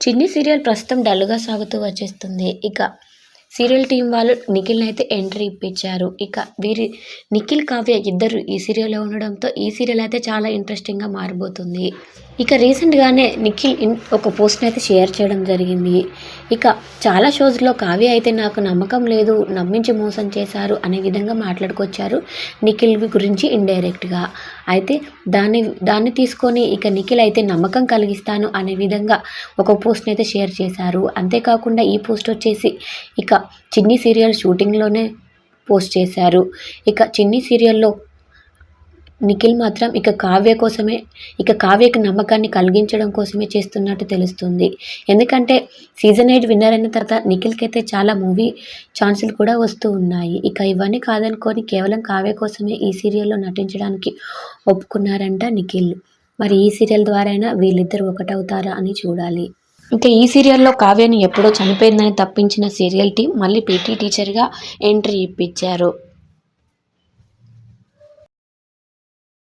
చిన్ని సీరియల్ ప్రస్తుతం డల్‌గా సాగుతూ వచ్చేస్తుంది. ఇక సీరియల్ టీమ్ వాళ్ళు నిఖిల్‌ని అయితే ఎంట్రీ ఇప్పించారు. ఇక నిఖిల్, కావ్య ఇద్దరు ఈ సీరియల్‌లో ఉండడంతో ఈ సీరియల్ అయితే చాలా ఇంట్రెస్టింగ్‌గా మారబోతుంది. ఇక రీసెంట్‌గానే నిఖిల్ ఒక పోస్ట్‌ని అయితే షేర్ చేయడం జరిగింది. ఇక చాలా షోస్‌లో కావ్య అయితే నాకు నమ్మకం లేదు, నమ్మించి మోసం చేశారు అనే విధంగా మాట్లాడుకొచ్చారు నిఖిల్ గురించి ఇండైరెక్ట్‌గా. అయితే దాన్ని తీసుకొని ఇక నిఖిల్ అయితే నమ్మకం కలిగిస్తాను అనే విధంగా ఒక పోస్ట్‌ని అయితే షేర్ చేశారు. అంతేకాకుండా ఈ పోస్ట్ వచ్చేసి ఇక చిన్ని సీరియల్ షూటింగ్‌లోనే పోస్ట్ చేశారు. ఇక చిన్ని సీరియల్‌లో నిఖిల్ మాత్రం ఇక కావ్యకి నమ్మకాన్ని కలిగించడం కోసమే చేస్తున్నట్టు తెలుస్తుంది. ఎందుకంటే సీజన్ 8 విన్నర్ అయిన తర్వాత నిఖిల్‌కైతే చాలా మూవీ ఛాన్సులు కూడా వస్తూ ఉన్నాయి. ఇక ఇవన్నీ కాదనుకోని కేవలం కావ్య కోసమే ఈ సీరియల్‌లో నటించడానికి ఒప్పుకున్నారంట నిఖిల్. మరి ఈ సీరియల్ ద్వారా అయినా వీళ్ళిద్దరూ ఒకటవుతారా అని చూడాలి. ఇంకా ఈ సీరియల్‌లో కావ్యని ఎప్పుడో చనిపోయిందని తప్పించిన సీరియల్ టీమ్ మళ్ళీ పీటీ టీచర్‌గా ఎంట్రీ ఇప్పించారు.